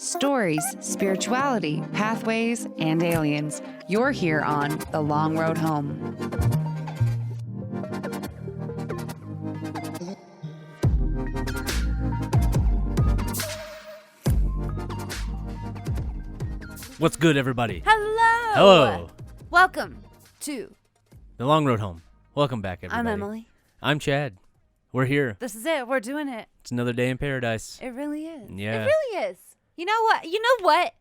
stories, spirituality, pathways, and aliens. You're here on The Long Road Home. What's good, everybody? Hello! Hello. Welcome to The Long Road Home. Welcome back, everybody. I'm Emily. I'm Chad. We're here. This is it. We're doing it. It's another day in paradise. It really is. Yeah. It really is. You know what?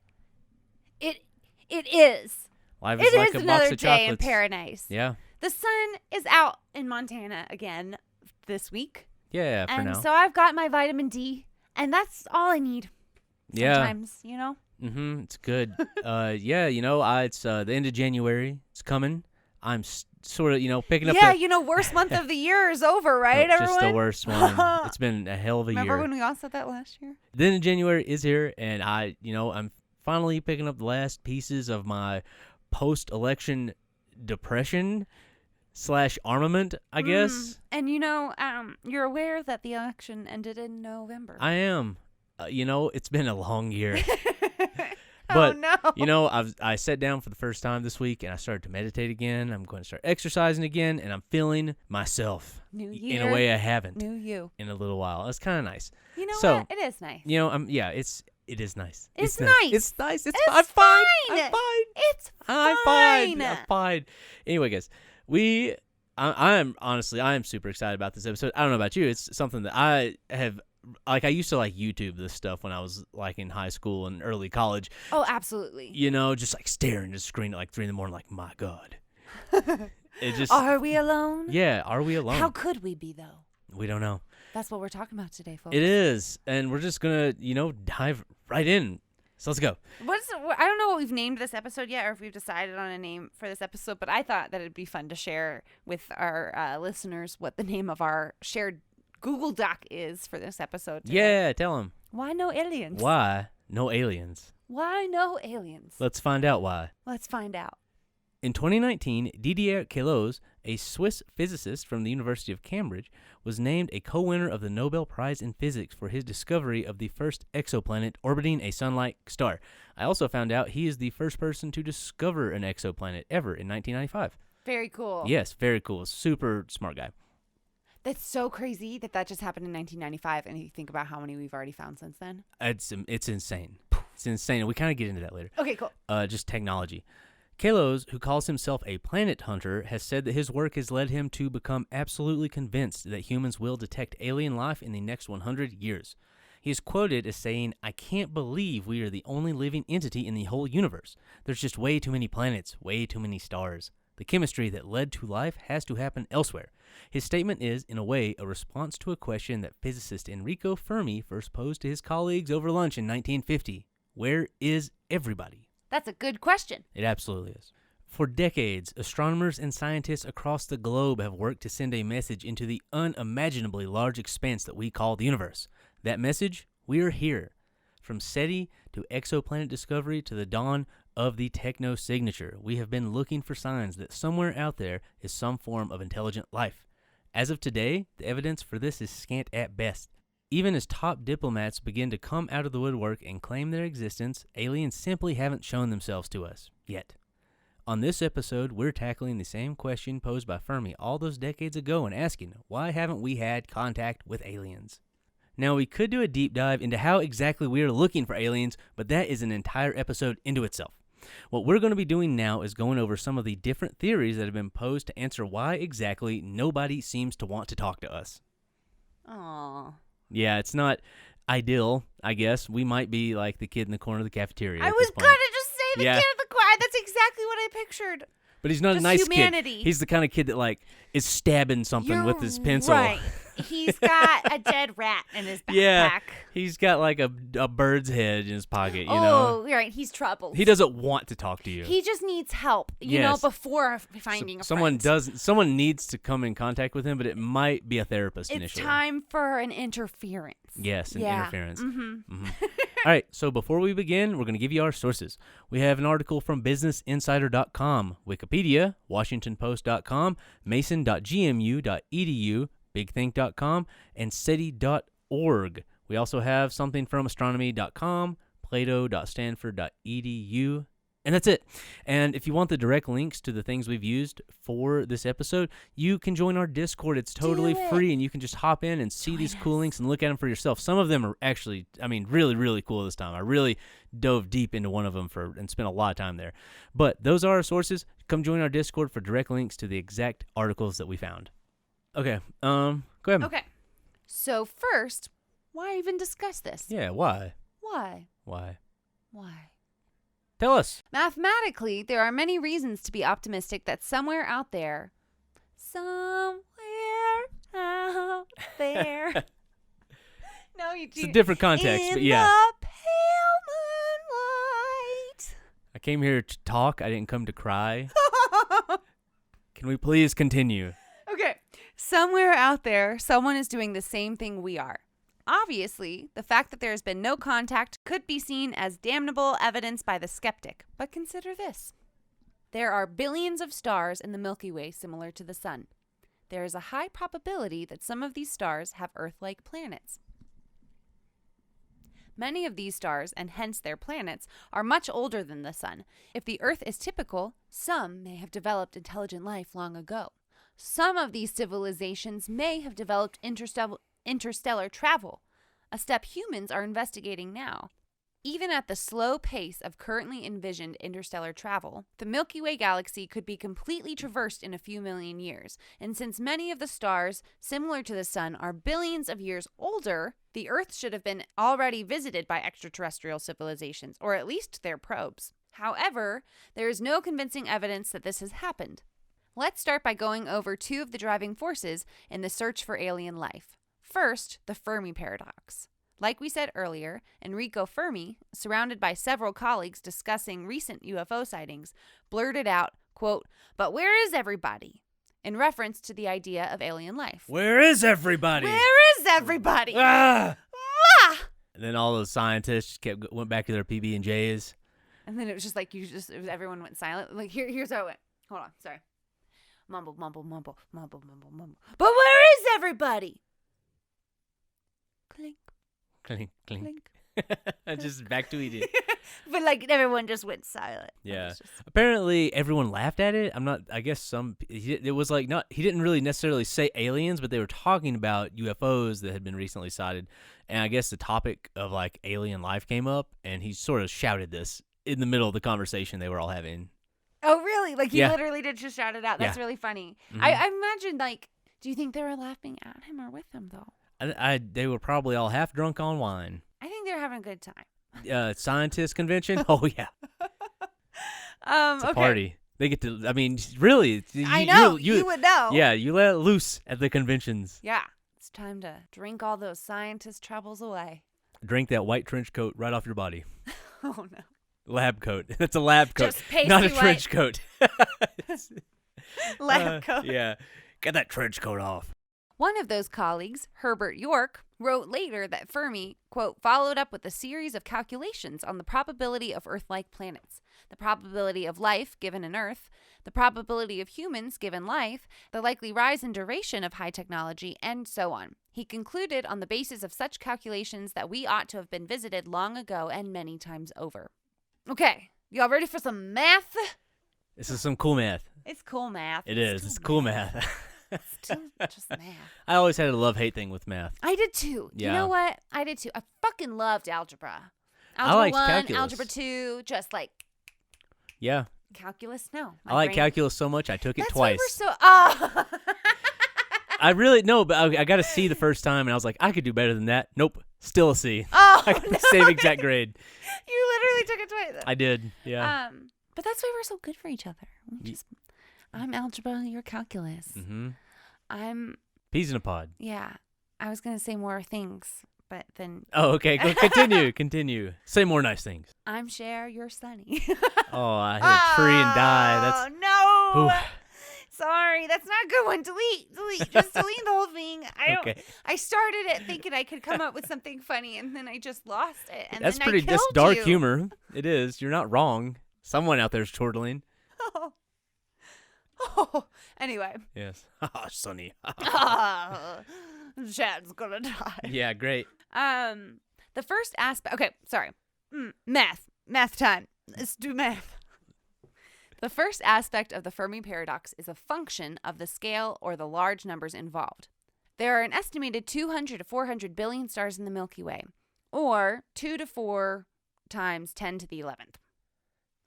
It is. Life is like a box another of day in chocolates. paradise. Yeah. The sun is out in Montana again this week. Yeah, for and now. so I've got my vitamin D, and that's all I need. Yeah. Sometimes, you know? It's good. Yeah, it's the end of January. It's coming. I'm sort of, picking up worst month of the year is over, right, everyone? Just the worst one. It's been a hell of a Remember year. when we all said that last year? The end of January is here, and I'm finally picking up the last pieces of my post-election depression / armament, I guess. And you're aware that the election ended in November. I am. It's been a long year. But, oh no. I sat down for the first time this week, and I started to meditate again. I'm going to start exercising again, and I'm feeling myself. New year. In a way I haven't. New you. In a little while. It's kind of nice. You know So, what? It is nice. It is nice. It's nice. It's nice. I'm fine. fine. I'm fine. It's I'm fine. fine. I'm fine. Anyway, guys, I am super excited about this episode. I don't know about you. It's something that I have, I used to YouTube this stuff when I was in high school and early college. Oh, absolutely. Just staring at the screen at 3 a.m. like, my God. It just. Are we alone? Yeah, are we alone? How could we be, though? We don't know. That's what we're talking about today, folks. It is, and we're just gonna, dive right in. So let's go. I don't know what we've named this episode yet, or if we've decided on a name for this episode, but I thought that it'd be fun to share with our listeners what the name of our shared Google Doc is for this episode today. Yeah, tell them. Why no aliens? Why no aliens? Why no aliens? Let's find out why. Let's find out. In 2019, Didier Queloz, a Swiss physicist from the University of Cambridge, was named a co-winner of the Nobel Prize in Physics for his discovery of the first exoplanet orbiting a sun-like star. I also found out he is the first person to discover an exoplanet ever in 1995. Very cool. Yes, very cool. Super smart guy. That's so crazy that just happened in 1995, and you think about how many we've already found since then. It's insane. It's insane. We kind of get into that later. Okay, cool. Just technology. Queloz, who calls himself a planet hunter, has said that his work has led him to become absolutely convinced that humans will detect alien life in the next 100 years. He is quoted as saying, "I can't believe we are the only living entity in the whole universe. There's just way too many planets, way too many stars. The chemistry that led to life has to happen elsewhere." His statement is, in a way, a response to a question that physicist Enrico Fermi first posed to his colleagues over lunch in 1950. Where is everybody? That's a good question. It absolutely is. For decades, astronomers and scientists across the globe have worked to send a message into the unimaginably large expanse that we call the universe. That message? We are here. From SETI to exoplanet discovery to the dawn of the techno-signature, we have been looking for signs that somewhere out there is some form of intelligent life. As of today, the evidence for this is scant at best. Even as top diplomats begin to come out of the woodwork and claim their existence, aliens simply haven't shown themselves to us, yet. On this episode, we're tackling the same question posed by Fermi all those decades ago and asking, why haven't we had contact with aliens? Now, we could do a deep dive into how exactly we are looking for aliens, but that is an entire episode into itself. What we're going to be doing now is going over some of the different theories that have been posed to answer why exactly nobody seems to want to talk to us. Aww. Yeah, it's not ideal, I guess. We might be like the kid in the corner of the cafeteria. I was going to just say the kid in the corner. That's exactly what I pictured. But he's not just a nice humanity. kid. He's the kind of kid that is stabbing something with his pencil. Right. He's got a dead rat in his backpack. Yeah, he's got a bird's head in his pocket, Oh, right. He's troubled. He doesn't want to talk to you. He just needs help, you know, before finding a friend. Someone needs to come in contact with him, but it might be a therapist initially. It's time for an interference. Yes, interference. Mm-hmm. All right, so before we begin, we're going to give you our sources. We have an article from BusinessInsider.com, Wikipedia, WashingtonPost.com, Mason.gmu.edu, BigThink.com, and SETI.org. We also have something from Astronomy.com, plato.stanford.edu. And that's it. And if you want the direct links to the things we've used for this episode, you can join our Discord. It's totally free, and you can just hop in and see these cool links and look at them for yourself. Some of them are actually, really, really cool this time. I really dove deep into one of them and spent a lot of time there. But those are our sources. Come join our Discord for direct links to the exact articles that we found. Okay, go ahead. Okay. So first, why even discuss this? Yeah, why? Why? Why? Why? Tell us. Mathematically, there are many reasons to be optimistic that somewhere out there, no, you do. It's a different context, but yeah. The pale moonlight. I came here to talk. I didn't come to cry. Can we please continue? Okay. Somewhere out there, someone is doing the same thing we are. Obviously, the fact that there has been no contact could be seen as damnable evidence by the skeptic. But consider this. There are billions of stars in the Milky Way similar to the Sun. There is a high probability that some of these stars have Earth-like planets. Many of these stars, and hence their planets, are much older than the Sun. If the Earth is typical, some may have developed intelligent life long ago. Some of these civilizations may have developed interstellar travel, a step humans are investigating now. Even at the slow pace of currently envisioned interstellar travel, the Milky Way galaxy could be completely traversed in a few million years. And since many of the stars, similar to the Sun, are billions of years older, the Earth should have been already visited by extraterrestrial civilizations, or at least their probes. However, there is no convincing evidence that this has happened. Let's start by going over two of the driving forces in the search for alien life. First, the Fermi paradox. Like we said earlier, Enrico Fermi, surrounded by several colleagues discussing recent UFO sightings, blurted out, quote, "But where is everybody?" in reference to the idea of alien life. Where is everybody? Where is everybody? Ah! Ah! And then all those scientists went back to their PB&Js. And then it was just like everyone went silent. Like here's how it went. Hold on, sorry. Mumble, mumble, mumble, mumble, mumble, mumble. But where is everybody? Clink, Clink, clink. clink. Just back to eating. But like everyone just went silent. Yeah. Apparently everyone laughed at it. I guess it was like he didn't really necessarily say aliens, but they were talking about UFOs that had been recently sighted. And I guess the topic of like alien life came up, and he sort of shouted this in the middle of the conversation they were all having. Oh, really? Like, he Yeah. literally did just shout it out. That's Yeah. really funny. Mhm. I imagine, like, do you think they were laughing at him or with him, though? They were probably all half drunk on wine. I think they were having a good time. Scientist convention? Oh, yeah. It's a okay. party. They get to, really. I know. You would know. Yeah, you let it loose at the conventions. Yeah. It's time to drink all those scientist troubles away. Drink that white trench coat right off your body. Oh, no. Lab coat. That's a lab coat, Just pasty not a white. trench coat. Lab coat. Yeah. Get that trench coat off. One of those colleagues, Herbert York, wrote later that Fermi, quote, followed up with a series of calculations on the probability of Earth-like planets, the probability of life given an Earth, the probability of humans given life, the likely rise in duration of high technology, and so on. He concluded on the basis of such calculations that we ought to have been visited long ago and many times over. Okay, y'all ready for some math? This is some cool math. It's cool math. It is. It's cool math. It's still just math. I always had a love-hate thing with math. I did too. Yeah. You know what? I did too. I fucking loved algebra. I Algebra liked 1, calculus. Algebra 2, just like Yeah. calculus. No. I like calculus so much I took it That's twice. why we're so. Oh. I really, no, but I got to C the first time, and I was like, I could do better than that. Nope. Still a C. Oh, I got no. the same exact grade. You literally took it twice. I did. Yeah. But that's why we're so good for each other. I'm algebra, you're calculus. Mm-hmm. I'm. Peas in a pod. Yeah. I was going to say more things, but then. Oh, okay. Go, continue. Say more nice things. I'm Cher, you're Sunny. Oh, I hit a tree and die. Oh, no. Oof. Sorry, that's not a good one. Delete. Just delete the whole thing. Okay. I started it thinking I could come up with something funny, and then I just lost it. And That's then pretty. I That's killed dark you. humor. It is. You're not wrong. Someone out there's chortling. Oh. Anyway. Yes. Ah, Sonny. Chad's gonna die. Yeah, great. The first aspect. Okay, sorry. Math time. Let's do math. The first aspect of the Fermi paradox is a function of the scale or the large numbers involved. There are an estimated 200 to 400 billion stars in the Milky Way, or 2 to 4 times 10 to the 11th.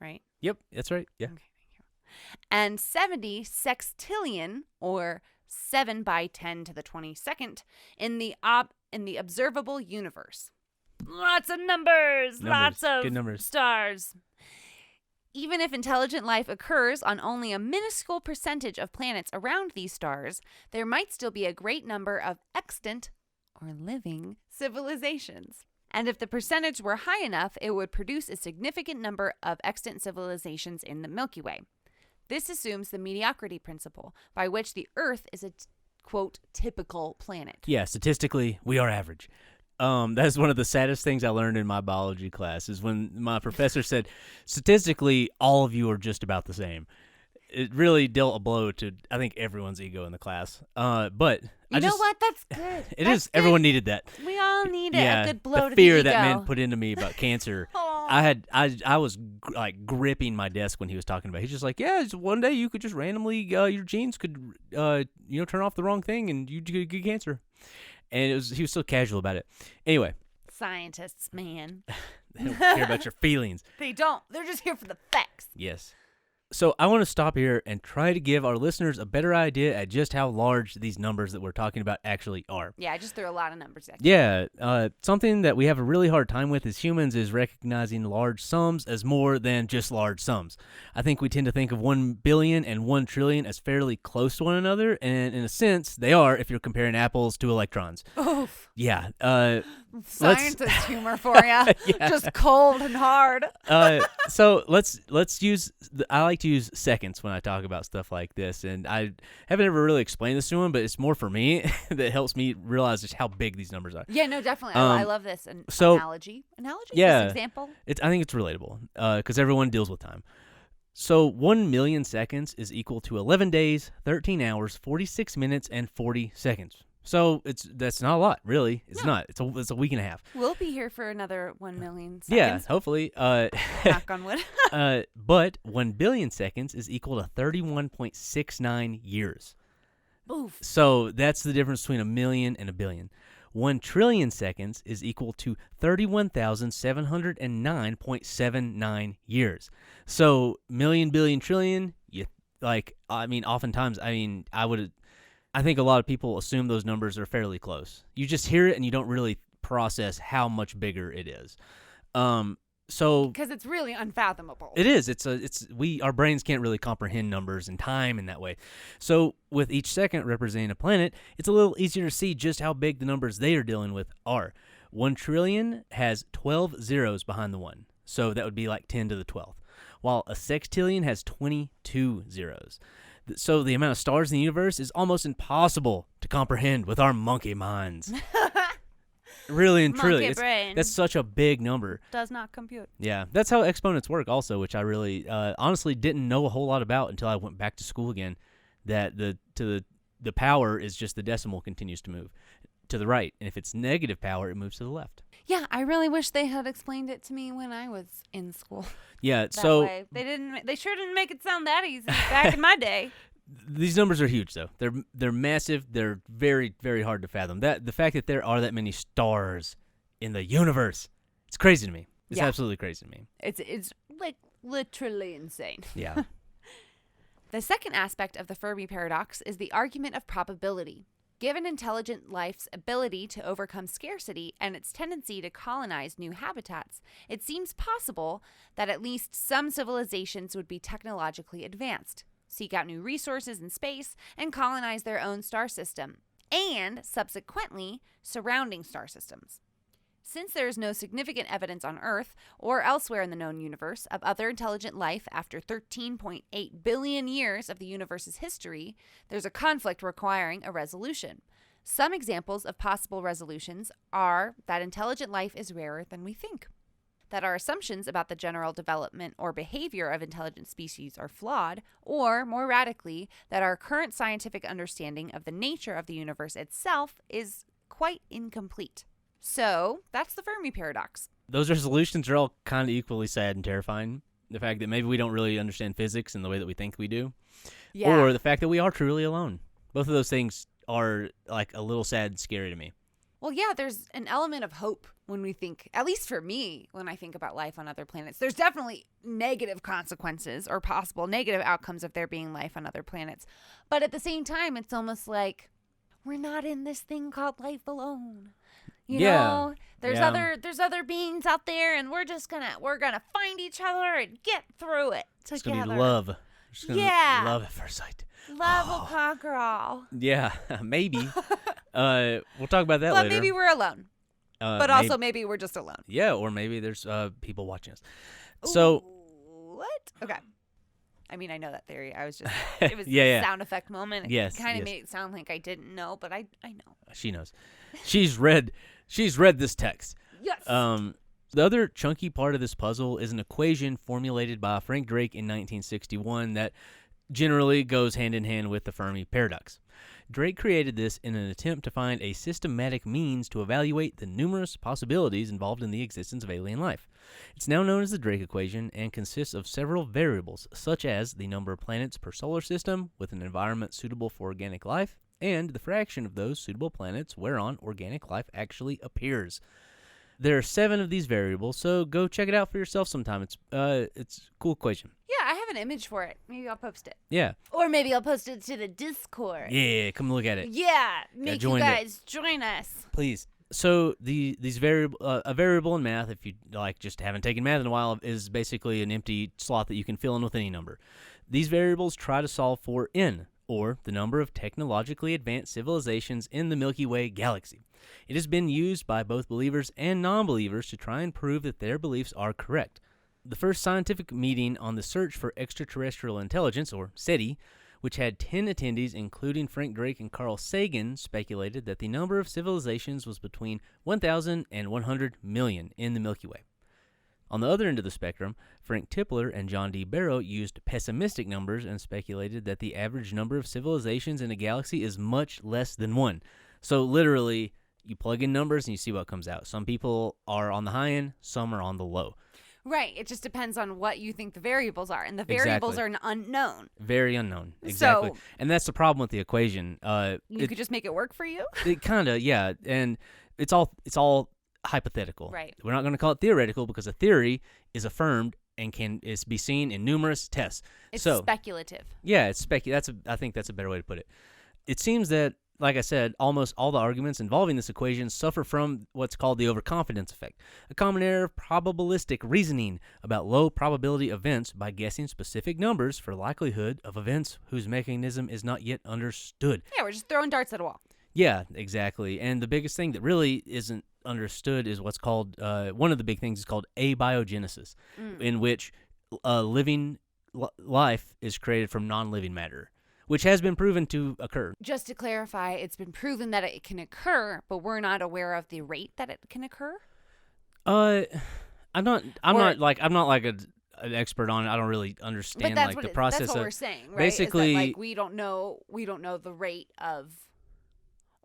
Right? Yep, that's right. Yeah. Okay, thank you. And 70 sextillion, or 7 by 10 to the 22nd, in the observable universe. Lots of numbers. Lots of Good numbers. stars. Even if intelligent life occurs on only a minuscule percentage of planets around these stars, there might still be a great number of extant or living civilizations. And if the percentage were high enough, it would produce a significant number of extant civilizations in the Milky Way. This assumes the mediocrity principle, by which the Earth is a, quote, typical planet. Yeah, statistically, we are average. That's one of the saddest things I learned in my biology class is when my professor said, statistically, all of you are just about the same. It really dealt a blow to, I think, everyone's ego in the class. But You know what? That's good. It That's is. Everyone needed that. We all need Yeah, a good blow the to fear the that ego. man put into me about cancer. Aw. I was like gripping my desk when he was talking about it. He's just like, yeah, it's one day you could just randomly, your genes could, turn off the wrong thing and you could get cancer. And he was so casual about it. Anyway, Scientists, man. they don't care about your feelings. They don't. They're just here for the facts. Yes. So I want to stop here and try to give our listeners a better idea at just how large these numbers that we're talking about actually are. Yeah, I just threw a lot of numbers at you. Yeah, something that we have a really hard time with as humans is recognizing large sums as more than just large sums. I think we tend to think of 1 billion and 1 trillion as fairly close to one another, and in a sense, they are if you're comparing apples to electrons. Oof. Yeah. Scientist humor for you. Yeah. Just cold and hard. So let's use. I like to use seconds when I talk about stuff like this, and I haven't ever really explained this to him, but it's more for me that helps me realize just how big these numbers are. Yeah, no, definitely. I love this so- analogy. Yeah. This example. I think it's relatable because everyone deals with time. So 1 million seconds is equal to 11 days, 13 hours, 46 minutes, and 40 seconds. So that's not a lot, really. It's not. It's a week and a half. We'll be here for another 1 million Yeah, seconds. hopefully. Knock on wood. But 1 billion seconds is equal to 31.69 years. Oof. So that's the difference between a million and a billion. 1 trillion seconds is equal to 31,709.79 years. So million, billion, trillion, oftentimes, I think a lot of people assume those numbers are fairly close. You just hear it and you don't really process how much bigger it is. So Because it's really unfathomable. it is. Our brains can't really comprehend numbers and time in that way. So with each second representing a planet, it's a little easier to see just how big the numbers they are dealing with are. 1 trillion has 12 zeros behind the 1. So that would be like 10 to the 12th. While a sextillion has 22 zeros. So the amount of stars in the universe is almost impossible to comprehend with our monkey minds. Really and truly. Monkey brain. That's such a big number. Does not compute. Yeah, that's how exponents work also, which I really honestly didn't know a whole lot about until I went back to school again, that the power is just the decimal continues to move to the right, and if it's negative power, it moves to the left. Yeah, I really wish they had explained it to me when I was in school. Yeah, That so way. They sure didn't make it sound that easy back in my day. these numbers are huge though. They're massive. They're very, very hard to fathom. The fact that there are that many stars in the universe, it's crazy to me. It's Yeah. absolutely crazy to me. It's like literally insane. Yeah. The second aspect of the Fermi paradox is the argument of probability. Given intelligent life's ability to overcome scarcity and its tendency to colonize new habitats, it seems possible that at least some civilizations would be technologically advanced, seek out new resources in space, and colonize their own star system, and subsequently surrounding star systems. Since there is no significant evidence on Earth or elsewhere in the known universe of other intelligent life after 13.8 billion years of the universe's history, there's a conflict requiring a resolution. Some examples of possible resolutions are that intelligent life is rarer than we think, that our assumptions about the general development or behavior of intelligent species are flawed, or, more radically, that our current scientific understanding of the nature of the universe itself is quite incomplete. So that's the Fermi paradox. Those resolutions are all kind of equally sad and terrifying. The fact that maybe we don't really understand physics in the way that we think we do. Yeah. Or the fact that we are truly alone. Both of those things are like a little sad and scary to me. Well, yeah, there's an element of hope when we think, at least for me, when I think about life on other planets. There's definitely negative consequences or possible negative outcomes of there being life on other planets. But at the same time, it's almost like we're not in this thing called life alone. You know, there's other beings out there, and we're gonna find each other and get through it together. It's gonna be love. Just gonna love at first sight. Love will conquer all. Yeah, maybe. We'll talk about that but later. Maybe we're alone. But also maybe we're just alone. Yeah, or maybe there's people watching us. So what? Okay. I mean, I know that theory. I was just it was yeah. a sound effect moment. Yes, It kind of yes. made it sound like I didn't know, but I know. She knows. She's read this text. Yes. The other chunky part of this puzzle is an equation formulated by Frank Drake in 1961 that generally goes hand in hand with the Fermi paradox. Drake created this in an attempt to find a systematic means to evaluate the numerous possibilities involved in the existence of alien life. It's now known as the Drake equation and consists of several variables, such as the number of planets per solar system with an environment suitable for organic life, and the fraction of those suitable planets whereon organic life actually appears. There are 7 of these variables, so go check it out for yourself sometime. It's a cool equation. Yeah, I have an image for it. Maybe I'll post it. Yeah. Or maybe I'll post it to the Discord. Yeah, come look at it. Yeah, make you join it. guys join us. Please. So these variable a variable in math, if you like just haven't taken math in a while, is basically an empty slot that you can fill in with any number. These variables try to solve for n, or the number of technologically advanced civilizations in the Milky Way galaxy. It has been used by both believers and non-believers to try and prove that their beliefs are correct. The first scientific meeting on the search for extraterrestrial intelligence, or SETI, which had 10 attendees, including Frank Drake and Carl Sagan, speculated that the number of civilizations was between 1,000 and 100 million in the Milky Way. On the other end of the spectrum, Frank Tipler and John D. Barrow used pessimistic numbers and speculated that the average number of civilizations in a galaxy is much less than 1. So literally, you plug in numbers and you see what comes out. Some people are on the high end, some are on the low. Right. It just depends on what you think the variables are, and the variables are an unknown. Very unknown. Exactly. So, and that's the problem with the equation. You could just make it work for you? It kind of, yeah. And it's all hypothetical. Right. We're not going to call it theoretical because a theory is affirmed and is be seen in numerous tests. It's so, speculative. Yeah, it's I think that's a better way to put it. It seems that, like I said, almost all the arguments involving this equation suffer from what's called the overconfidence effect, a common error of probabilistic reasoning about low probability events by guessing specific numbers for likelihood of events whose mechanism is not yet understood. Yeah, we're just throwing darts at a wall. Yeah, exactly. And the biggest thing that really isn't understood is what's called, one of the big things is called abiogenesis, in which living life is created from non-living matter, which has been proven to occur. Just to clarify, it's been proven that it can occur, but we're not aware of the rate that it can occur. I'm not like an expert on it. I don't really understand like the process. That's what of, we're saying, right? Basically, is that, like, we don't know the rate of,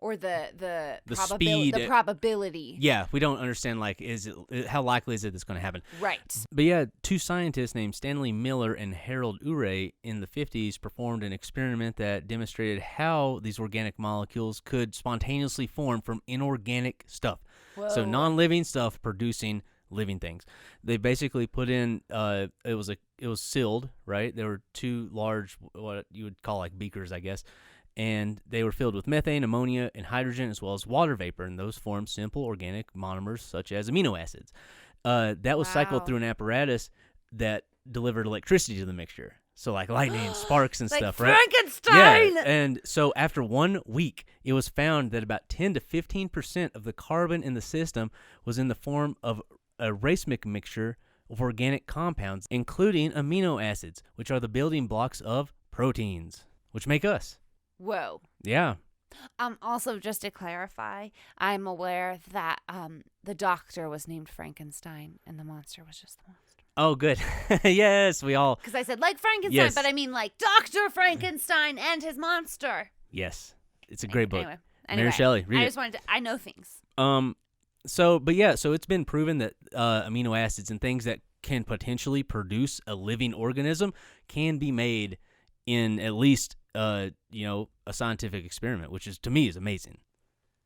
or the speed, the probability. Yeah, we don't understand like how likely is it that's going to happen. Right. But yeah, 2 scientists named Stanley Miller and Harold Urey in the 50s performed an experiment that demonstrated how these organic molecules could spontaneously form from inorganic stuff. Whoa. So non-living stuff producing living things. They basically put in it was sealed, right? There were 2 large, what you would call like beakers, I guess. And they were filled with methane, ammonia, and hydrogen, as well as water vapor, and those formed simple organic monomers such as amino acids. That was cycled through an apparatus that delivered electricity to the mixture. So like lightning and sparks and like stuff, right? Frankenstein! Yeah, and so after 1 week, it was found that about 10 to 15% of the carbon in the system was in the form of a racemic mixture of organic compounds, including amino acids, which are the building blocks of proteins, which make us. Whoa. Yeah. Also, just to clarify, I'm aware that the doctor was named Frankenstein and the monster was just the monster. Oh, good. Yes, we all. Because I said like Frankenstein, Yes. but I mean like Dr. Frankenstein and his monster. Yes, it's a great book. Anyway, Mary Shelley, read I it. just wanted to, I know things. So it's been proven that amino acids and things that can potentially produce a living organism can be made in at least a scientific experiment, which is to me is amazing.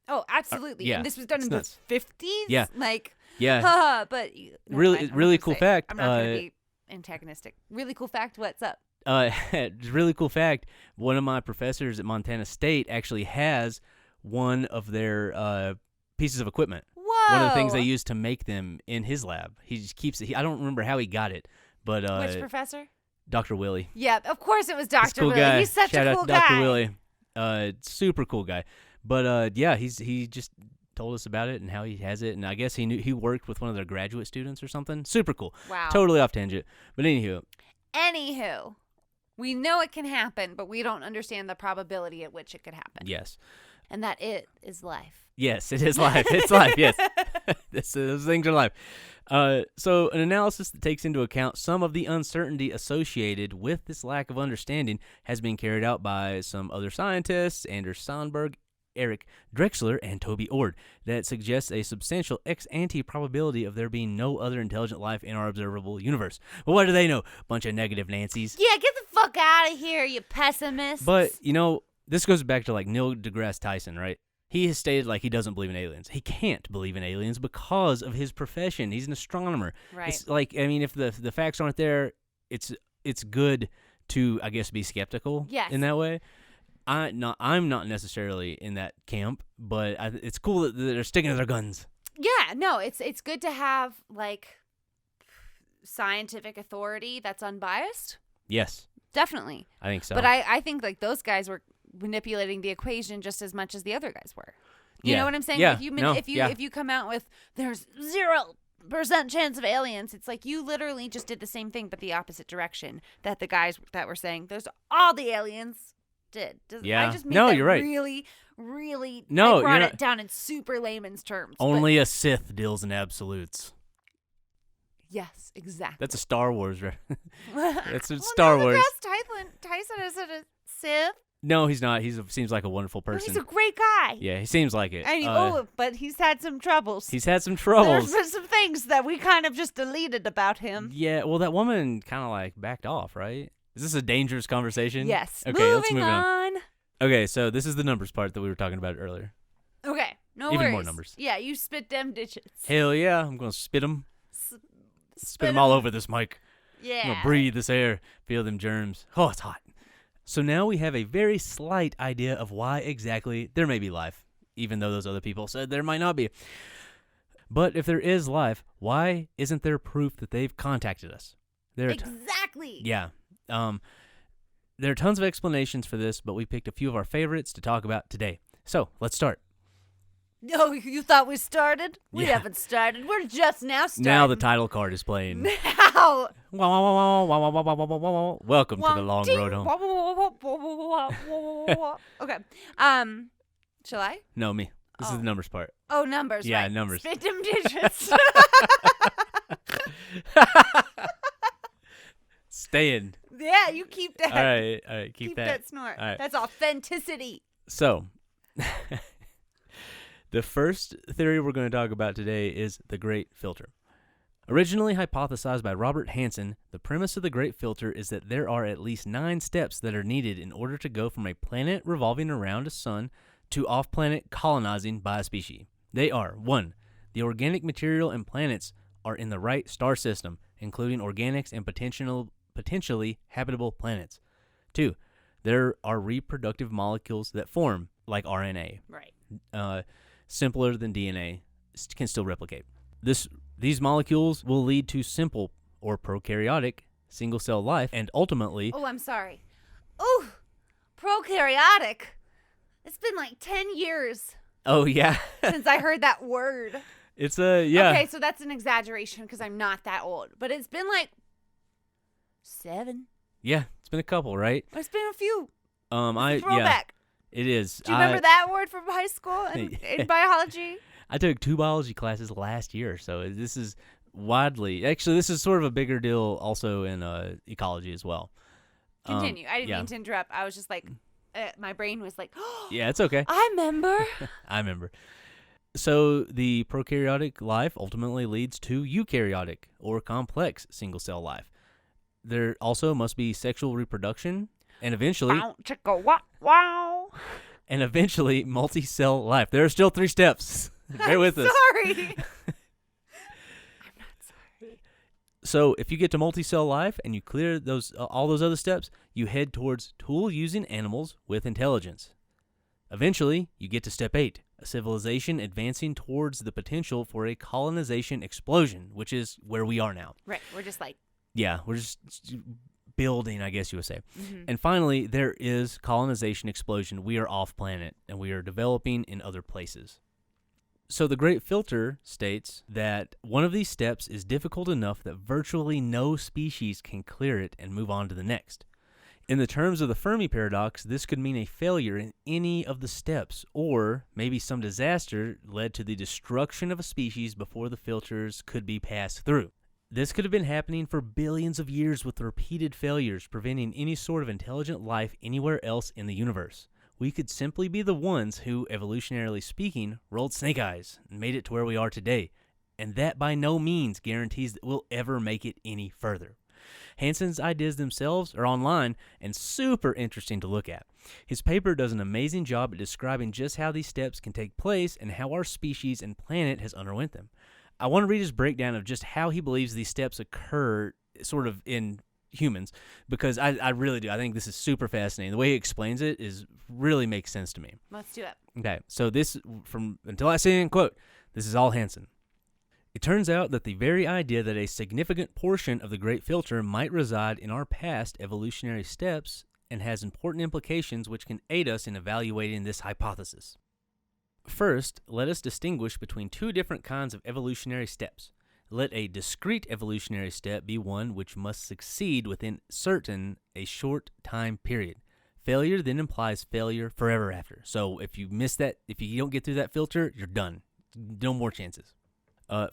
Oh, absolutely. yeah, And this was done it's in the nuts. 50s? Yeah. Like, Yeah. but never Really- mind, I'm really not cool gonna say it. fact, I'm not going to be antagonistic. Really cool fact. What's up? Really cool fact. One of my professors at Montana State actually has one of their pieces of equipment. Whoa. One of the things they use to make them in his lab. He just keeps it. I don't remember how he got it, but Which professor? Dr. Willie. Yeah, of course it was He's a Dr. cool Willie. guy. He's such Shout a out cool to Dr. guy. Willie. Super cool guy. But yeah, he just told us about it and how he has it, and I guess he worked with one of their graduate students or something. Super cool. Wow. Totally off tangent. But Anywho, we know it can happen, but we don't understand the probability at which it could happen. yes. And that it is life. Yes, it is life. It's life, yes. Those things are life. So an analysis that takes into account some of the uncertainty associated with this lack of understanding has been carried out by some other scientists, Anders Sandberg, Eric Drexler, and Toby Ord, that suggests a substantial ex-ante probability of there being no other intelligent life in our observable universe. Well, what do they know? Bunch of negative Nancys. Yeah, get the fuck out of here, you pessimists. But, this goes back to, like, Neil deGrasse Tyson, right? He has stated, like, he doesn't believe in aliens. He can't believe in aliens because of his profession. He's an astronomer. Right. It's like, I mean, if the facts aren't there, it's good to, I guess, be skeptical Yes. in that way. I'm not necessarily in that camp, but it's cool that they're sticking to their guns. Yeah, no, it's good to have, like, scientific authority that's unbiased. Yes, Definitely. I think so. But I think, like, those guys were manipulating the equation just as much as the other guys were. You Yeah. know what I'm saying? Yeah. Like if you come out with there's 0% chance of aliens, it's like you literally just did the same thing but the opposite direction that the guys that were saying there's all the aliens did. Yeah. I just made No, that you're right. really, really No, I brought you're it not- down in super layman's terms. but- Only a Sith deals in absolutes. yes, exactly. That's a Star Wars, right? That's a Well, Star Neil Wars. deGrasse Tyson isn't a Sith. No, he's not. Seems like a wonderful Well, person. he's a great guy. Yeah, he seems like it. I mean, but he's had some troubles. He's had some There's troubles. been some things that we kind of just deleted about him. Yeah, well, that woman kind of like backed off, right? Is this a dangerous conversation? Yes. Okay, let's Moving move on. on. Okay, so this is the numbers part that we were talking about earlier. Okay. No Even worries. more numbers. Yeah, you spit them digits. Hell yeah, I'm gonna spit them. S- Spit them all over this mic. I'm Yeah. gonna breathe this air, feel them germs. Oh, it's hot. So now we have a very slight idea of why exactly there may be life, even though those other people said there might not be. But if there is life, why isn't there proof that they've contacted us? Exactly. Yeah. There are tons of explanations for this, but we picked a few of our favorites to talk about today. So let's start. No, you thought we started? We Yeah. haven't started. We're just now starting. Now the title card is playing. Now. Welcome to the long road home. home. Okay. Shall I? No, me. This is Oh. the numbers part. Oh, numbers. Yeah, right. numbers. Spit them digits. Staying. Yeah, you keep that. All right. Keep that snort. All right. That's authenticity. So, the first theory we're going to talk about today is the Great Filter. Originally hypothesized by Robert Hansen, the premise of the Great Filter is that there are at least 9 steps that are needed in order to go from a planet revolving around a sun to off-planet colonizing by a species. They are: 1. The organic material and planets are in the right star system, including organics and potentially habitable planets. 2. There are reproductive molecules that form, like RNA. Right. Simpler than DNA, can still replicate. These molecules will lead to simple or prokaryotic single-cell life, and ultimately... Oh, I'm sorry. Ooh, prokaryotic. It's been like 10 years Oh, yeah. since I heard that word. It's yeah. Okay, so that's an exaggeration because I'm not that old. But it's been like 7. Yeah, it's been a couple, right? It's been a few. Yeah, Throwback. it is. Do you remember that word from high school in biology? I took 2 biology classes last year, so this is widely... Actually, this is sort of a bigger deal also in ecology as well. Continue. I didn't yeah. mean to interrupt. I was just like, my brain was like, oh, Yeah, it's okay. I remember. I remember. So the prokaryotic life ultimately leads to eukaryotic or complex single-cell life. There also must be sexual reproduction and eventually Bow, chicka, wow, wow. multi-cell life. There are still 3 steps. Bear with us. Sorry. So if you get to multi-cell life and you clear those all those other steps, you head towards tool-using animals with intelligence. Eventually, you get to step 8, a civilization advancing towards the potential for a colonization explosion, which is where we are now. Right. We're just like, Yeah, we're just building, I guess you would say. mhm. And finally, there is colonization explosion. We are off planet and we are developing in other places. So the Great Filter states that one of these steps is difficult enough that virtually no species can clear it and move on to the next. In the terms of the Fermi paradox, this could mean a failure in any of the steps, or maybe some disaster led to the destruction of a species before the filters could be passed through. This could have been happening for billions of years with repeated failures, preventing any sort of intelligent life anywhere else in the universe. We could simply be the ones who, evolutionarily speaking, rolled snake eyes and made it to where we are today. And that by no means guarantees that we'll ever make it any further. Hansen's ideas themselves are online and super interesting to look at. His paper does an amazing job at describing just how these steps can take place and how our species and planet has underwent them. I want to read his breakdown of just how he believes these steps occur sort of in humans, because I really do. I think this is super fascinating. The way he explains it really makes sense to me. Let's do it. Okay, so this, from until I say it in quote, this is all Hansen. It turns out that the very idea that a significant portion of the Great Filter might reside in our past evolutionary steps and has important implications which can aid us in evaluating this hypothesis. First, let us distinguish between 2 different kinds of evolutionary steps. Let a discrete evolutionary step be one which must succeed within a short time period. Failure then implies failure forever after. So if you miss that, if you don't get through that filter, you're done. No more chances.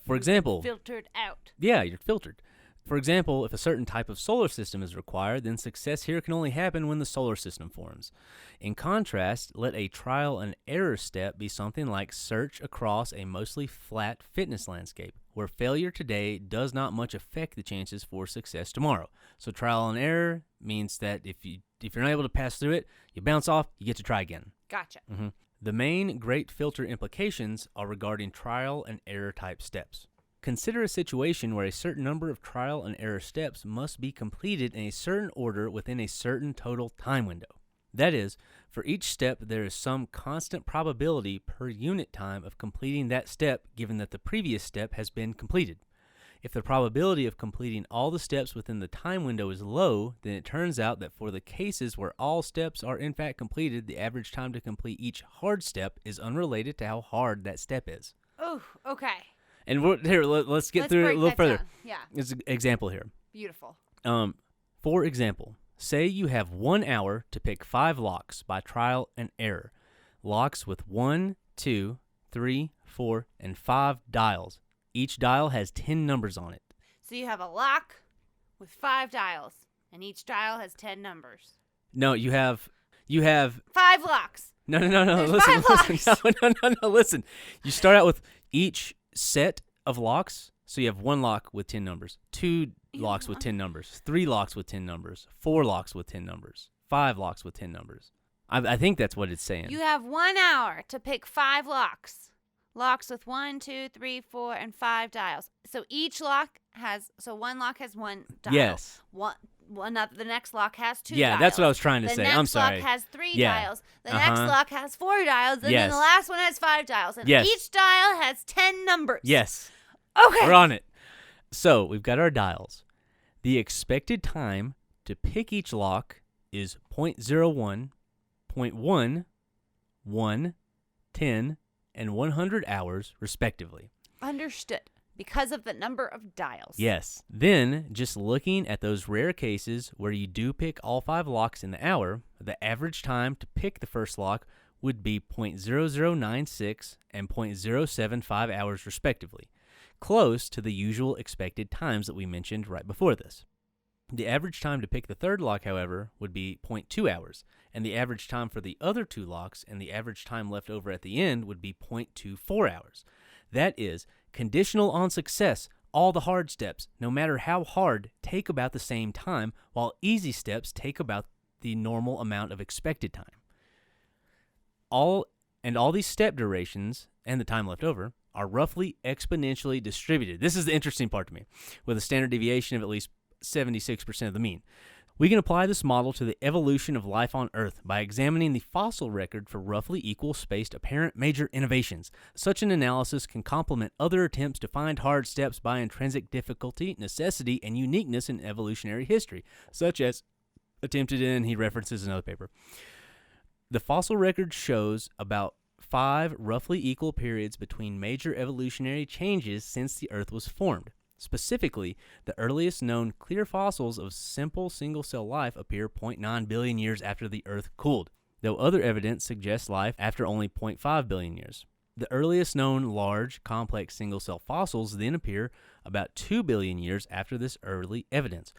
For example, Filtered out. yeah, you're filtered. For example, if a certain type of solar system is required, then success here can only happen when the solar system forms. In contrast, let a trial and error step be something like search across a mostly flat fitness landscape, where failure today does not much affect the chances for success tomorrow. So trial and error means that if you're not able to pass through it, you bounce off, you get to try again. Gotcha. The main Great Filter implications are regarding trial and error type steps. Consider a situation where a certain number of trial and error steps must be completed in a certain order within a certain total time window. That is, for each step there is some constant probability per unit time of completing that step given that the previous step has been completed. If the probability of completing all the steps within the time window is low, then it turns out that for the cases where all steps are in fact completed, the average time to complete each hard step is unrelated to how hard that step is. Oh, okay. And let's get through it a break little that further. down. Yeah. There's an example here. Beautiful. For example, say you have 1 hour to pick 5 locks by trial and error. Locks with 1, 2, 3, 4, and 5 dials. Each dial has 10 numbers on it. So you have a lock with 5 dials, and each dial has 10 numbers. No, you have 5 locks. No. There's Listen, 5 listen. No. Listen. You start out with each set of locks. So you have 1 lock with 10 numbers, 2 locks with 10 numbers, 3 locks with 10 numbers, 4 locks with 10 numbers, 5 locks with 10 numbers. I think that's what it's saying. You have 1 hour to pick 5 locks. Locks with 1, 2, 3, 4, and 5 dials. So each lock has, one lock has 1 dial. Yes. The next lock has 2 Yeah, dials. that's what I was trying to say. I'm sorry. The next lock has 3 Yeah. dials. The next lock has 4 dials. And then Yes. the last one has 5 dials. And Yes. each dial has 10 numbers. Yes. Okay. We're on it. So we've got our dials. The expected time to pick each lock is 0.01, 0.1, 1, 10, and 100 hours, respectively. Understood. Because of the number of dials. Yes. Then, just looking at those rare cases where you do pick all 5 locks in the hour, the average time to pick the first lock would be 0.0096 and 0.075 hours, respectively, close to the usual expected times that we mentioned right before this. The average time to pick the third lock, however, would be 0.2 hours, and the average time for the other 2 locks and the average time left over at the end would be 0.24 hours. That is, conditional on success, all the hard steps, no matter how hard, take about the same time, while easy steps take about the normal amount of expected time. All these step durations and the time left over are roughly exponentially distributed. This is the interesting part to me, with a standard deviation of at least 76% of the mean. We can apply this model to the evolution of life on Earth by examining the fossil record for roughly equal spaced apparent major innovations. Such an analysis can complement other attempts to find hard steps by intrinsic difficulty, necessity, and uniqueness in evolutionary history, such as attempted in, he references another paper. The fossil record shows about 5 roughly equal periods between major evolutionary changes since the Earth was formed. Specifically, the earliest known clear fossils of simple single-cell life appear 0.9 billion years after the Earth cooled, though other evidence suggests life after only 0.5 billion years. The earliest known large, complex single-cell fossils then appear about 2 billion years after this early evidence.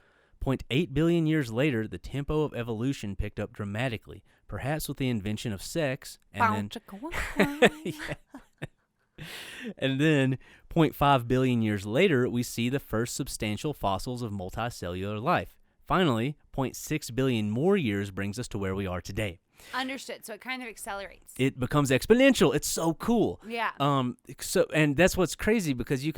0.8 billion years later, the tempo of evolution picked up dramatically, perhaps with the invention of sex, and And then 0.5 billion years later, we see the first substantial fossils of multicellular life. Finally, 0.6 billion more years brings us to where we are today. Understood. So it kind of accelerates. It becomes exponential. It's so cool. Yeah. And that's what's crazy, because you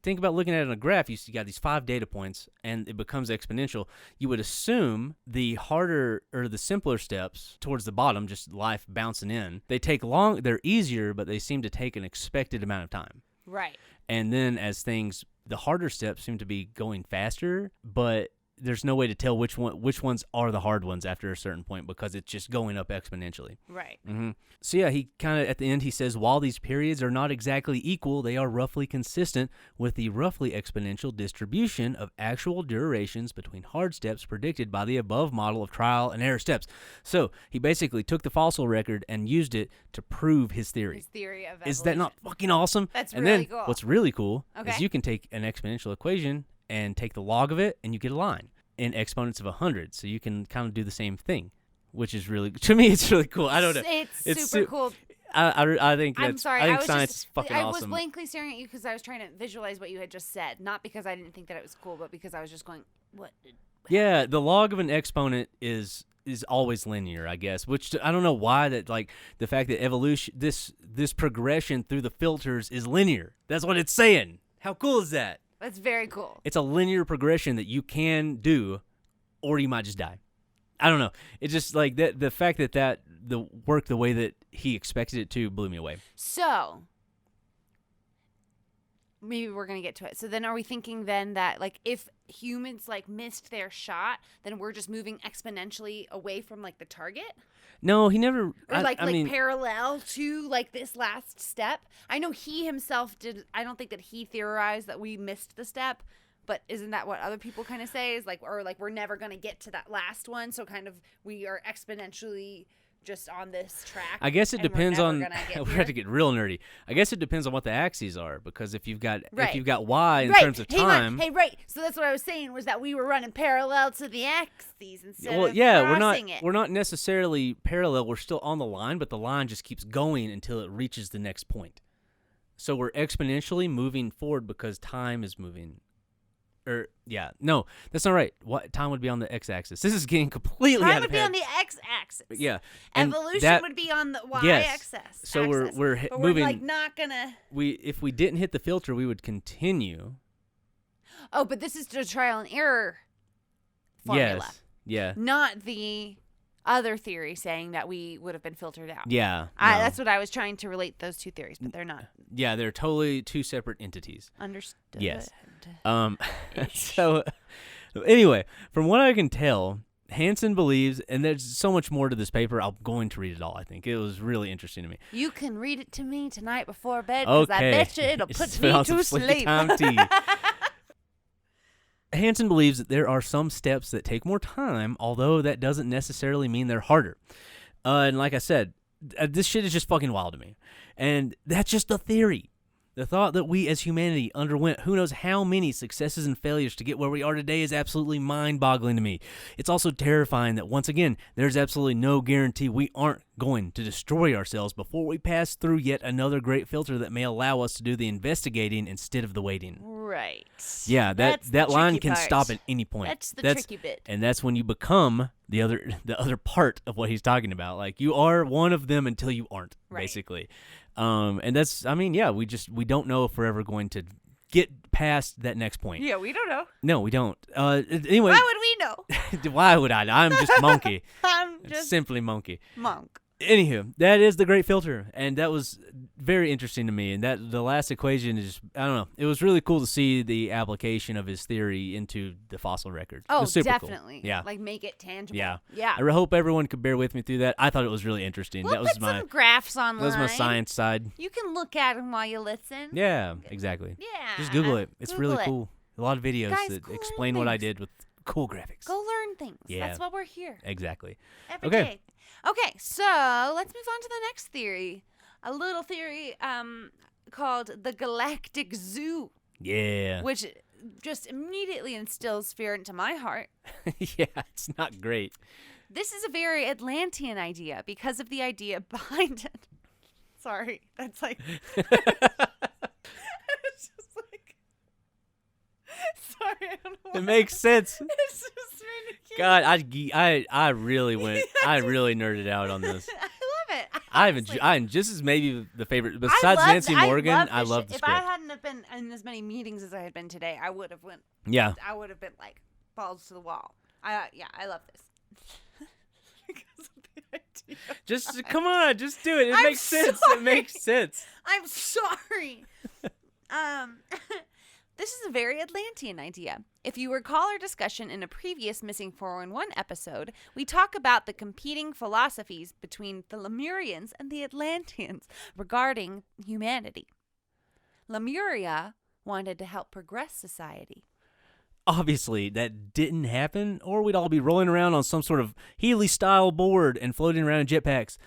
think about looking at it on a graph. You got these 5 data points, and it becomes exponential. You would assume the harder or the simpler steps towards the bottom, just life bouncing in, they're easier, but they seem to take an expected amount of time. Right. And then the harder steps seem to be going faster, but there's no way to tell which ones are the hard ones after a certain point, because it's just going up exponentially. Right. Mm-hmm. So yeah, he kind of at the end he says, while these periods are not exactly equal, they are roughly consistent with the roughly exponential distribution of actual durations between hard steps predicted by the above model of trial and error steps. So he basically took the fossil record and used it to prove his theory. His theory of evolution. Is that not fucking awesome? That's and really then cool. What's really cool Okay. is you can take an exponential equation and take the log of it, and you get a line in exponents of 100. So you can kind of do the same thing, which is really, to me, it's really cool. I don't know. It's super cool. I think that's, I'm sorry. I think science is fucking I awesome. was blankly staring at you because I was trying to visualize what you had just said. Not because I didn't think that it was cool, but because I was just going, what? Yeah, the log of an exponent is always linear, I guess, which I don't know why that, like, the fact that evolution, this progression through the filters is linear. That's what it's saying. How cool is that? That's very cool. It's a linear progression that you can do, or you might just die. I don't know. It's just like that. The fact that the work the way that he expected it to blew me away. So maybe we're gonna get to it. So then, are we thinking then that, like, if humans like missed their shot, then we're just moving exponentially away from like the target? No, he never. Or I mean, parallel to like this last step. I know he himself did. I don't think that he theorized that we missed the step, but isn't that what other people kind of say? Is like, or like, we're never going to get to that last one. So kind of we are exponentially just on this track. I guess it depends on. We have to get get real nerdy. I guess it depends on what the axes are, because if you've got Right. y in right. terms of time. Hey, right. So that's what I was saying, was that we were running parallel to the axes instead Well, of yeah, crossing it. we're not necessarily parallel. We're still on the line, but the line just keeps going until it reaches the next point. So we're exponentially moving forward because time is moving. No, that's not right. What time would be on the x-axis? This is getting completely Time out of would be hand. on the x-axis. Yeah, and Evolution that- would be on the Yes. y-axis. So we're but moving. We're like not gonna. If we didn't hit the filter, we would continue. Oh, but this is the trial and error formula, Yes. Yeah. not the other theory saying that we would have been filtered out. Yeah. No. That's what I was trying to relate those two theories, but they're not. Yeah, they're totally two separate entities. Understood. Yes. So anyway, from what I can tell, Hansen believes, and there's so much more to this paper, I'm going to read it all, I think. It was really interesting to me. You can read it to me tonight before bed, because I bet you it'll put Just me on some to sleepy sleep. time tea. Hansen believes that there are some steps that take more time, although that doesn't necessarily mean they're harder. And like I said, this shit is just fucking wild to me. And that's just a theory. The thought that we as humanity underwent who knows how many successes and failures to get where we are today is absolutely mind-boggling to me. It's also terrifying that, once again, there's absolutely no guarantee we aren't going to destroy ourselves before we pass through yet another great filter that may allow us to do the investigating instead of the waiting. Right. Yeah, That's that the line tricky can part. stop at any point. That's the tricky bit. And that's when you become the other part of what he's talking about. Like, you are one of them until you aren't, Right. basically. And that's, I mean, yeah, we don't know if we're ever going to get past that next point. Yeah, we don't know. No, we don't. Anyway, Why would we know? why would I? I'm just monkey. I'm just Simply monkey. monk. Anywho, that is the Great Filter, and that was very interesting to me. And that the last equation is, I don't know, it was really cool to see the application of his theory into the fossil record. It Oh, was super cool. definitely. Yeah. Like, make it tangible. Yeah. Yeah. I hope everyone could bear with me through that. I thought it was really interesting. We'll that was put my some graphs online. that was my science side. You can look at them while you listen. Yeah, exactly. Yeah. Just Google it. It's Google really it. cool. A lot of videos Guys, that go learn explain what I things. did with cool graphics. Go learn things. Yeah. That's what we're here. Exactly. Every day. Okay. Okay, so let's move on to the next theory. A little theory called the Galactic Zoo, Yeah. which just immediately instills fear into my heart. Yeah, it's not great. This is a very Atlantean idea because of the idea behind it. Sorry, that's like... It's just like... Sorry, I don't know why. It makes sense. It's just made me cute. God, I really went. I really nerded out on this. I love it. This is maybe the favorite I besides loved- Nancy Morgan. I I love love the If script. I hadn't have been in as many meetings as I had been today, I would have went. Yeah. I would have been like balls to the wall. I love this. Because of the idea. Just come on, just do it. It I'm makes sense. sorry. It makes sense. I'm sorry. This is a very Atlantean idea. If you recall our discussion in a previous Missing 411 episode, we talk about the competing philosophies between the Lemurians and the Atlanteans regarding humanity. Lemuria wanted to help progress society. Obviously, that didn't happen, or we'd all be rolling around on some sort of Healy-style board and floating around in jetpacks.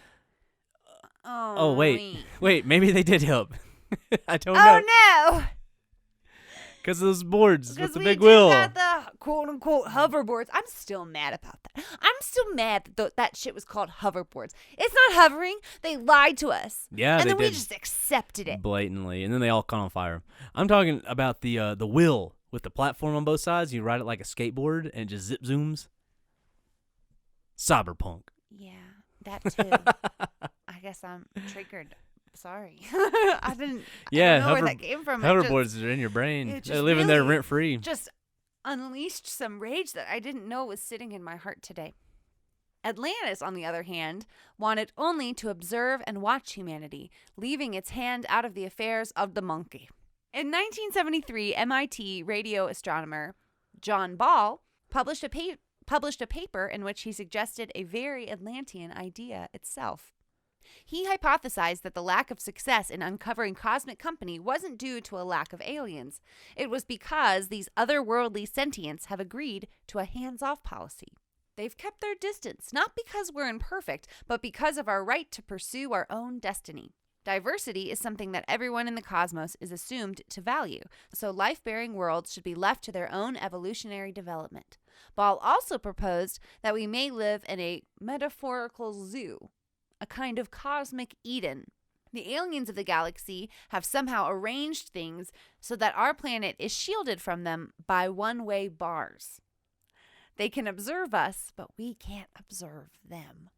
Oh, wait. Maybe they did help. I don't know. Oh, no. Because of those boards with Because the we big did wheel. have the quote-unquote hoverboards. I'm still mad about that. I'm still mad that that shit was called hoverboards. It's not hovering. They lied to us. Yeah, and they then we did. just accepted it. Blatantly, and then they all caught on fire. I'm talking about the wheel with the platform on both sides. You ride it like a skateboard, and it just zip zooms. Cyberpunk. Yeah, that too. I guess I'm triggered. Sorry. I don't know where that came from. Hoverboards are in your brain. it They're just living there really rent free. Just unleashed some rage that I didn't know was sitting in my heart today. Atlantis, on the other hand, wanted only to observe and watch humanity, leaving its hand out of the affairs of the monkey. In 1973, MIT radio astronomer John Ball published a paper in which he suggested a very Atlantean idea itself. He hypothesized that the lack of success in uncovering cosmic company wasn't due to a lack of aliens. It was because these otherworldly sentients have agreed to a hands-off policy. They've kept their distance, not because we're imperfect, but because of our right to pursue our own destiny. Diversity is something that everyone in the cosmos is assumed to value, so life-bearing worlds should be left to their own evolutionary development. Ball also proposed that we may live in a metaphorical zoo, a kind of cosmic Eden. The aliens of the galaxy have somehow arranged things so that our planet is shielded from them by one-way bars. They can observe us, but we can't observe them.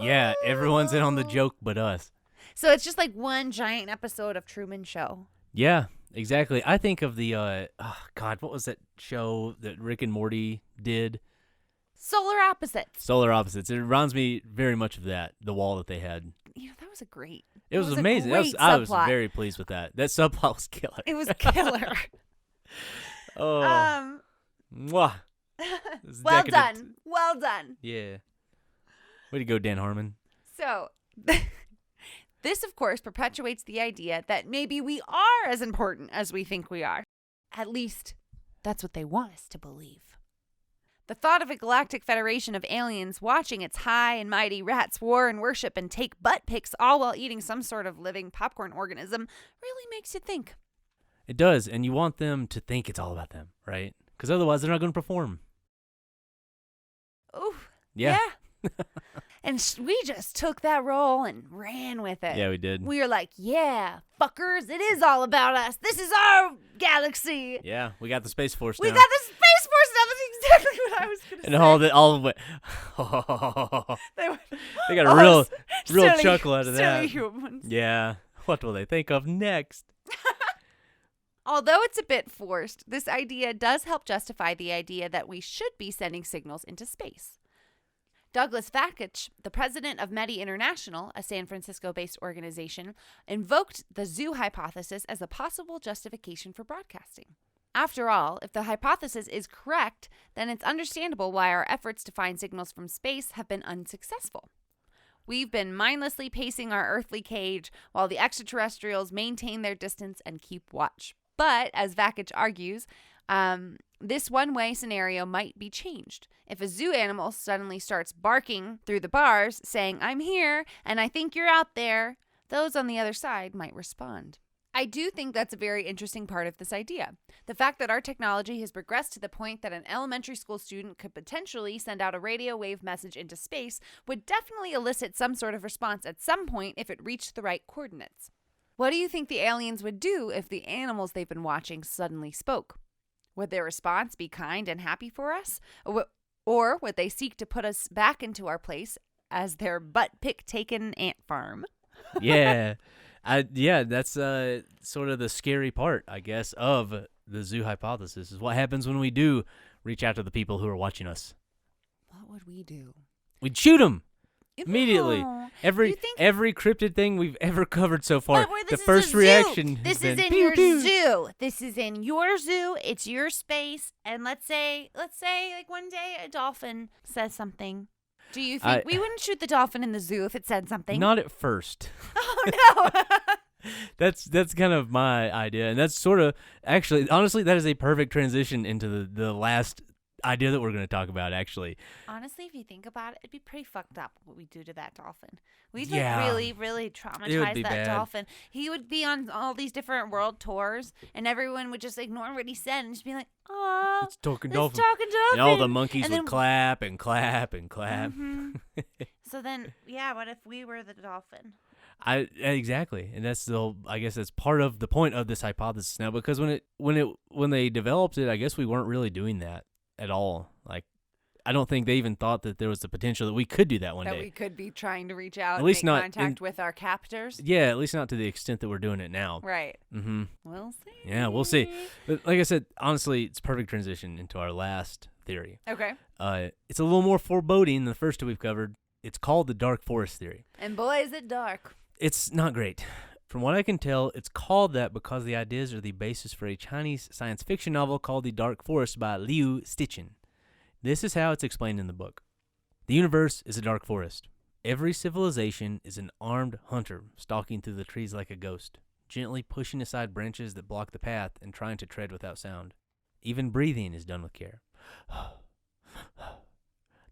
Yeah, everyone's in on the Ooh. joke but us. So it's just like one giant episode of Truman Show. Yeah, exactly. I think of the, what was that show that Rick and Morty did? Solar opposites. Solar Opposites. It reminds me very much of that, the wall that they had. You know, that was a great. It was a amazing. great I was subplot. very pleased with that. That subplot was killer. It was killer. Oh, mwah. It's Well decadent. done. Well done. Yeah. Way to go, Dan Harmon. So, this, of course, perpetuates the idea that maybe we are as important as we think we are. At least, that's what they want us to believe. The thought of a galactic federation of aliens watching its high and mighty rats war and worship and take butt pics all while eating some sort of living popcorn organism really makes you think. It does, and you want them to think it's all about them, right? Because otherwise they're not going to perform. Ooh. Yeah. And we just took that role and ran with it. Yeah, we did. We were like, yeah, fuckers, it is all about us. This is our galaxy. Yeah, we got the Space Force We now. got the Space Force now. That's exactly what I was going to say. And all of it. They went, They got a "Oh, real silly- chuckle out of that. silly humans. Yeah. What will they think of next? Although it's a bit forced, this idea does help justify the idea that we should be sending signals into space. Douglas Vakich, the president of METI International, a San Francisco-based organization, invoked the zoo hypothesis as a possible justification for broadcasting. After all, if the hypothesis is correct, then it's understandable why our efforts to find signals from space have been unsuccessful. We've been mindlessly pacing our earthly cage while the extraterrestrials maintain their distance and keep watch. But, as Vakich argues, this one-way scenario might be changed. If a zoo animal suddenly starts barking through the bars, saying, "I'm here, and I think you're out there," those on the other side might respond. I do think that's a very interesting part of this idea. The fact that our technology has progressed to the point that an elementary school student could potentially send out a radio wave message into space would definitely elicit some sort of response at some point if it reached the right coordinates. What do you think the aliens would do if the animals they've been watching suddenly spoke? Would their response be kind and happy for us? Or would they seek to put us back into our place as their butt-pick-taken ant farm? Yeah. That's sort of the scary part, I guess, of the zoo hypothesis is what happens when we do reach out to the people who are watching us. What would we do? We'd shoot them immediately. No. Every cryptid thing we've ever covered so far, But the this is first a zoo. reaction This has been is in pew, your pew. zoo. This is in your zoo. It's your space. And let's say like one day a dolphin says something. Do you think we wouldn't shoot the dolphin in the zoo if it said something? Not at first. Oh no. That's kind of my idea, and that's sort of actually, honestly, that is a perfect transition into the last idea that we're going to talk about. Actually, Honestly, if you think about it, it'd be pretty fucked up what we do to that dolphin. We'd Yeah. really, really It would traumatize be that bad. dolphin. He would be on all these different world tours, and everyone would just ignore what he said and just be like, "Oh, it's talking this dolphin, talking dolphin." and all the monkeys And would then- clap and clap and clap. Mhm. So then, yeah, what if we were the dolphin? Exactly, and that's I guess that's part of the point of this hypothesis now, because when they developed it, I guess we weren't really doing that at all. Like, I don't think they even thought that there was the potential that we could do that one That day. we could be trying to reach out At and least make not contact with our captors. Yeah, at least not to the extent that we're doing it now. Right. Mm-hmm. We'll see. Yeah, we'll see. But like I said, honestly, it's perfect transition into our last theory. Okay. It's a little more foreboding than the first two we've covered. It's called the dark forest theory. And boy, is it dark. It's not great. From what I can tell, it's called that because the ideas are the basis for a Chinese science fiction novel called The Dark Forest by Liu Cixin. This is how it's explained in the book. The universe is a dark forest. Every civilization is an armed hunter stalking through the trees like a ghost, gently pushing aside branches that block the path and trying to tread without sound. Even breathing is done with care.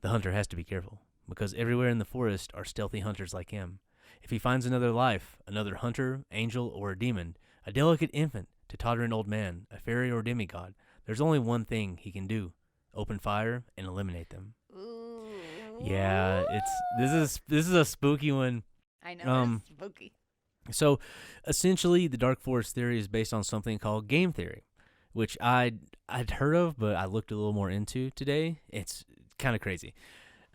The hunter has to be careful, because everywhere in the forest are stealthy hunters like him. If he finds another life, another hunter, angel, or a demon, a delicate infant to tottering old man, a fairy or demigod, there's only one thing he can do: open fire and eliminate them. Ooh. Yeah, this is a spooky one. I know. It's spooky. So, essentially, the dark forest theory is based on something called game theory, which I'd heard of, but I looked a little more into today. It's kind of crazy.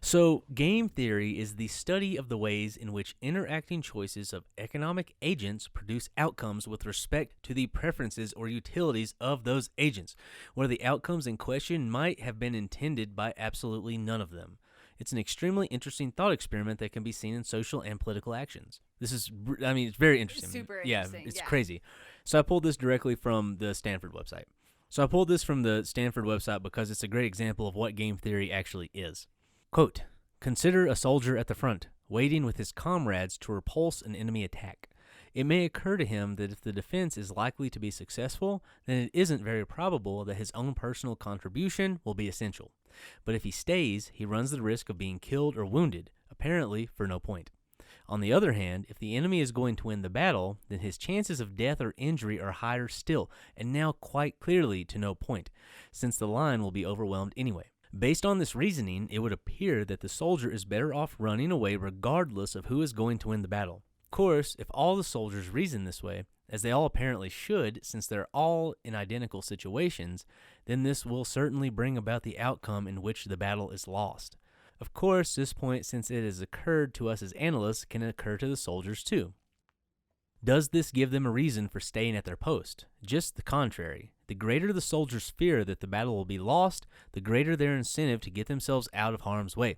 So, game theory is the study of the ways in which interacting choices of economic agents produce outcomes with respect to the preferences or utilities of those agents, where the outcomes in question might have been intended by absolutely none of them. It's an extremely interesting thought experiment that can be seen in social and political actions. It's very interesting. Super Yeah, interesting, it's yeah. crazy. So I pulled this directly from the Stanford website. Because it's a great example of what game theory actually is. Quote, consider a soldier at the front, waiting with his comrades to repulse an enemy attack. it may occur to him that if the defense is likely to be successful, then it isn't very probable that his own personal contribution will be essential. But if he stays, he runs the risk of being killed or wounded, apparently for no point. On the other hand, if the enemy is going to win the battle, then his chances of death or injury are higher still, and now quite clearly to no point, since the line will be overwhelmed anyway. Based on this reasoning, it would appear that the soldier is better off running away regardless of who is going to win the battle. Of course, if all the soldiers reason this way, as they all apparently should since they're all in identical situations, then this will certainly bring about the outcome in which the battle is lost. Of course, this point, since it has occurred to us as analysts, can occur to the soldiers too. Does this give them a reason for staying at their post? Just the contrary. The greater the soldiers' fear that the battle will be lost, the greater their incentive to get themselves out of harm's way,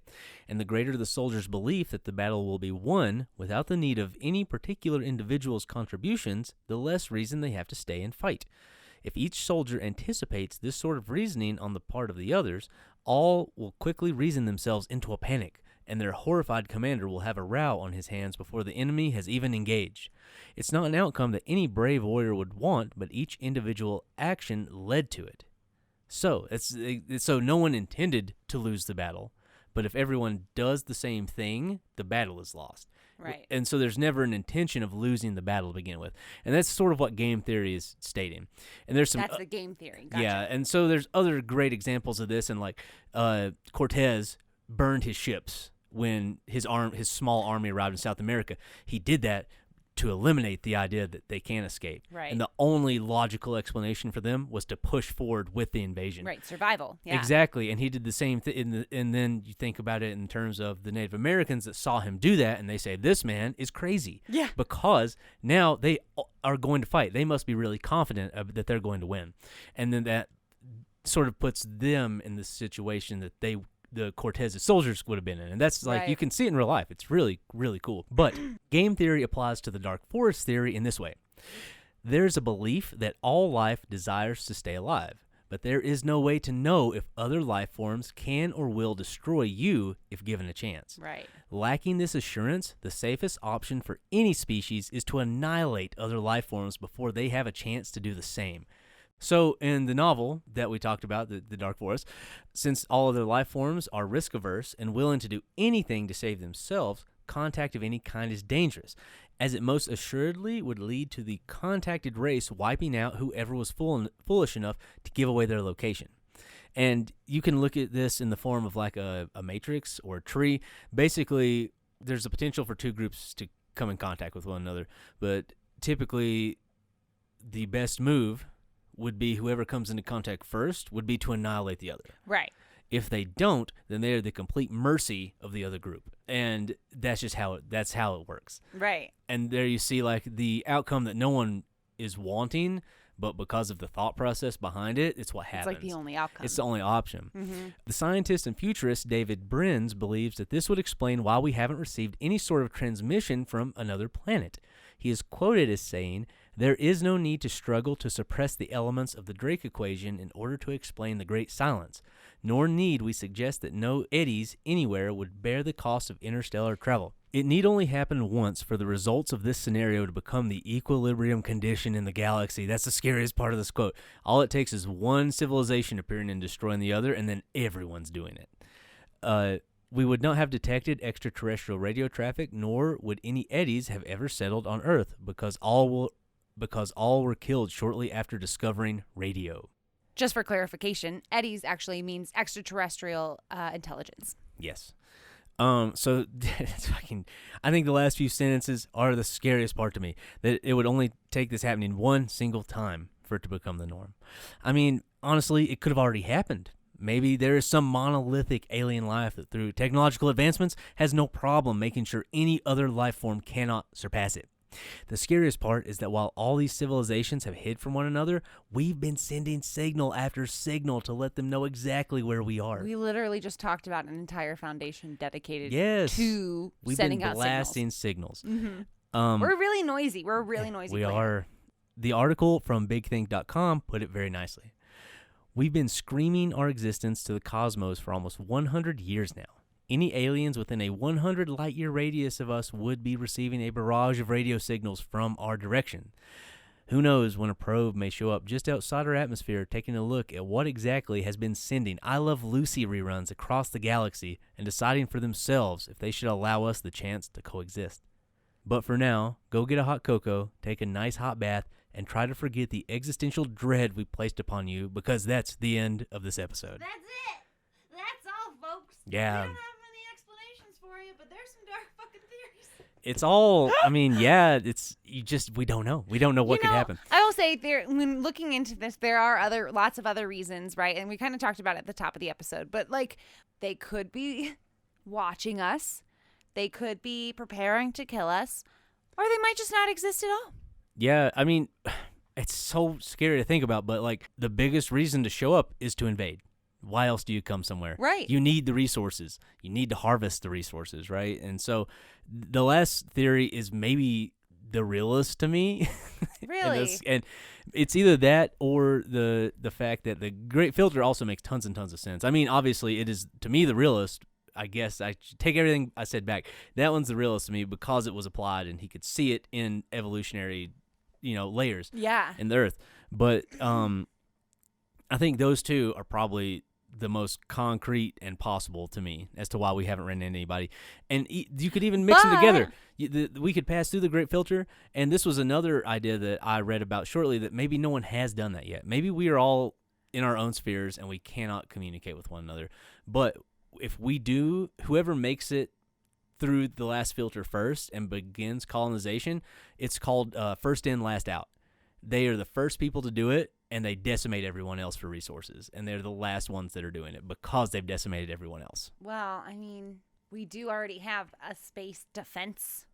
and the greater the soldiers' belief that the battle will be won without the need of any particular individual's contributions, the less reason they have to stay and fight. If each soldier anticipates this sort of reasoning on the part of the others, all will quickly reason themselves into a panic, and their horrified commander will have a row on his hands before the enemy has even engaged. It's not an outcome that any brave warrior would want, but each individual action led to it. So no one intended to lose the battle, but if everyone does the same thing, the battle is lost. Right. And so there's never an intention of losing the battle to begin with. And that's sort of what game theory is stating. And there's some That's the game theory. Gotcha. Yeah, and so there's other great examples of this, and like Cortez burned his ships when his small army arrived in South America. He did that to eliminate the idea that they can't escape. Right. And the only logical explanation for them was to push forward with the invasion. Right, survival. Yeah. Exactly, and he did the same thing. And then you think about it in terms of the Native Americans that saw him do that, and they say, this man is crazy. Yeah. Because now they are going to fight. They must be really confident that they're going to win. And then that sort of puts them in the situation that the Cortez's soldiers would have been in. And that's like, Right. you can see it in real life. It's really, really cool. But game theory applies to the Dark Forest theory in this way. There's a belief that all life desires to stay alive, but there is no way to know if other life forms can or will destroy you if given a chance. Right. Lacking this assurance, the safest option for any species is to annihilate other life forms before they have a chance to do the same. So in the novel that we talked about, the Dark Forest, since all other life forms are risk-averse and willing to do anything to save themselves, contact of any kind is dangerous, as it most assuredly would lead to the contacted race wiping out whoever was foolish enough to give away their location. And you can look at this in the form of like a matrix or a tree. Basically, there's a potential for two groups to come in contact with one another, but typically the best move would be whoever comes into contact first would be to annihilate the other. Right. If they don't, then they are the complete mercy of the other group. And that's just how it works. Right. And there you see like the outcome that no one is wanting, but because of the thought process behind it, it's what happens. It's like the only outcome. It's the only option. Mm-hmm. The scientist and futurist David Brinz believes that this would explain why we haven't received any sort of transmission from another planet. He is quoted as saying, "There is no need to struggle to suppress the elements of the Drake equation in order to explain the Great Silence, nor need we suggest that no eddies anywhere would bear the cost of interstellar travel. It need only happen once for the results of this scenario to become the equilibrium condition in the galaxy." That's the scariest part of this quote. All it takes is one civilization appearing and destroying the other, and then everyone's doing it. We would not have detected extraterrestrial radio traffic, nor would any eddies have ever settled on Earth, because all were killed shortly after discovering radio. Just for clarification, eddies actually means extraterrestrial intelligence. Yes. So it's fucking, I think the last few sentences are the scariest part to me. That it would only take this happening one single time for it to become the norm. I mean, honestly, it could have already happened. Maybe there is some monolithic alien life that through technological advancements has no problem making sure any other life form cannot surpass it. The scariest part is that while all these civilizations have hid from one another, we've been sending signal after signal to let them know exactly where we are. We literally just talked about an entire foundation dedicated Yes. to We've sending been out blasting signals. signals. We're really noisy. We're a really noisy We planet. are. The article from BigThink.com put it very nicely. We've been screaming our existence to the cosmos for almost 100 years now. any aliens within a 100 light-year radius of us would be receiving a barrage of radio signals from our direction. Who knows when a probe may show up just outside our atmosphere, taking a look at what exactly has been sending I Love Lucy reruns across the galaxy and deciding for themselves if they should allow us the chance to coexist. But for now, go get a hot cocoa, take a nice hot bath, and try to forget the existential dread we placed upon you, because that's the end of this episode. That's it. That's all, folks. Yeah. We don't have many explanations for you, but there's some dark fucking theories. It's all, I mean, yeah, we don't know. We don't know what could happen. I will say, when looking into this, there are lots of other reasons, right? And we kind of talked about it at the top of the episode, but like, they could be watching us, they could be preparing to kill us, or they might just not exist at all. Yeah, I mean, it's so scary to think about, but like, the biggest reason to show up is to invade. Why else do you come somewhere? Right. You need the resources. You need to harvest the resources, right? And so the last theory is maybe the realest to me. Really? and it's either that or the fact that the Great Filter also makes tons and tons of sense. I mean, obviously, it is, to me, the realest. I guess I should take everything I said back. That one's the realest to me because it was applied and he could see it in evolutionary, layers in the Earth. But I think those two are probably the most concrete and possible to me as to why we haven't ran into anybody. And you could even mix them together. We could pass through the Great Filter, and this was another idea that I read about shortly, that maybe no one has done that yet. Maybe we are all in our own spheres and we cannot communicate with one another. But if we do, whoever makes it through the last filter first and begins colonization, it's called first in, last out. They are the first people to do it, and they decimate everyone else for resources. And they're the last ones that are doing it because they've decimated everyone else. Well, I mean, we do already have a space defense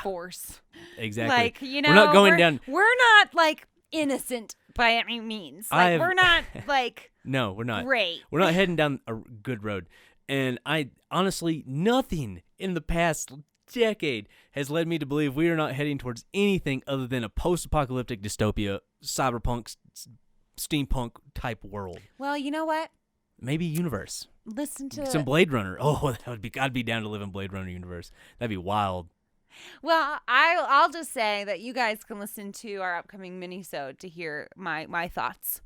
force. Exactly. Like, we're not going down. We're not, like, innocent by any means. Like, we're not, like, no, we're not. Great. We're not heading down a good road. And honestly, nothing in the past decade has led me to believe we are not heading towards anything other than a post-apocalyptic dystopia, cyberpunk, steampunk type world. Well, you know what? Maybe universe. Listen to some Blade Runner. Oh, I'd be down to live in Blade Runner universe. That'd be wild. Well, I'll just say that you guys can listen to our upcoming mini-sode to hear my thoughts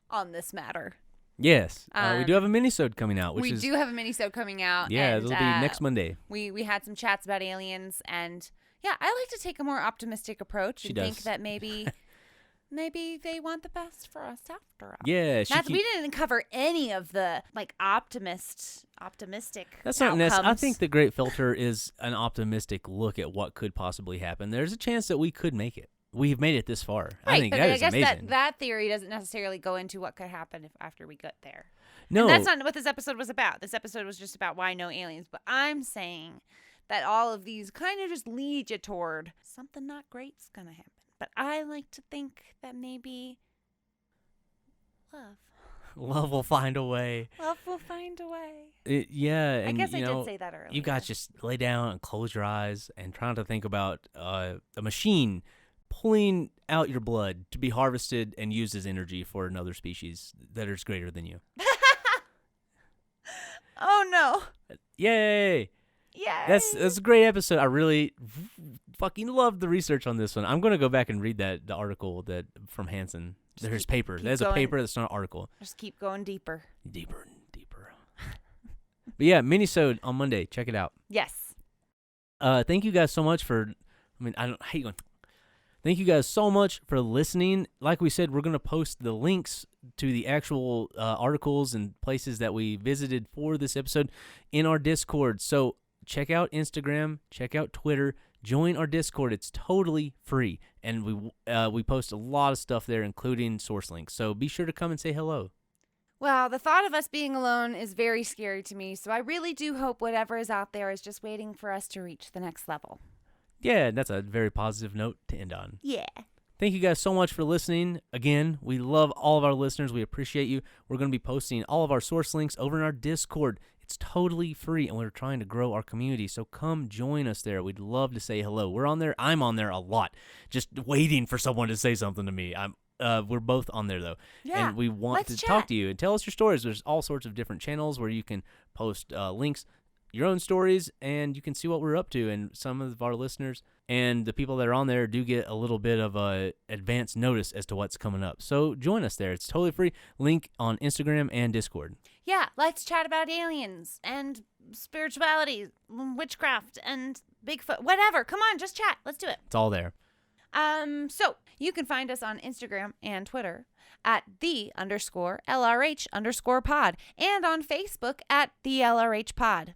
on this matter. Yes, we do have a mini-sode coming out. We do have a mini-sode coming out. Yeah, and, it'll be next Monday. We had some chats about aliens, and yeah, I like to take a more optimistic approach and think that maybe they want the best for us after all. Yeah, we didn't cover any of the like optimistic. That's not necessary. I think the Great Filter is an optimistic look at what could possibly happen. There's a chance that we could make it. We've made it this far. Right, I think but that I is guess amazing. that theory doesn't necessarily go into what could happen after we get there. No. And that's not what this episode was about. This episode was just about why no aliens. But I'm saying that all of these kind of just lead you toward something not great's going to happen. But I like to think that maybe love will find a way. Love will find a way. And I guess I did say that earlier. You guys just lay down and close your eyes and try to think about a machine pulling out your blood to be harvested and used as energy for another species that is greater than you. Oh no! Yay! Yeah, that's a great episode. I really fucking loved the research on this one. I'm gonna go back and read the article from Hansen. There's paper. There's a paper that's not an article. Just keep going deeper. Deeper and deeper. But yeah, mini-sode on Monday. Check it out. Yes. Thank you guys so much for. I hate going. Thank you guys so much for listening. Like we said, we're going to post the links to the actual articles and places that we visited for this episode in our Discord. So check out Instagram, check out Twitter, join our Discord. It's totally free, and we post a lot of stuff there, including source links. So be sure to come and say hello. Well, the thought of us being alone is very scary to me, so I really do hope whatever is out there is just waiting for us to reach the next level. Yeah, that's a very positive note to end on. Yeah. Thank you guys so much for listening. Again, we love all of our listeners. We appreciate you. We're going to be posting all of our source links over in our Discord. It's totally free, and we're trying to grow our community, so come join us there. We'd love to say hello. We're on there. I'm on there a lot, just waiting for someone to say something to me. We're both on there, though, and we want to talk to you and tell us your stories. There's all sorts of different channels where you can post links your own stories, and you can see what we're up to. And some of our listeners and the people that are on there do get a little bit of a advance notice as to what's coming up. So join us there. It's totally free. Link on Instagram and Discord. Yeah, let's chat about aliens and spirituality, witchcraft, and Bigfoot, whatever. Come on, just chat. Let's do it. It's all there. So you can find us on Instagram and Twitter at _LRH_pod and on Facebook at the LRH pod.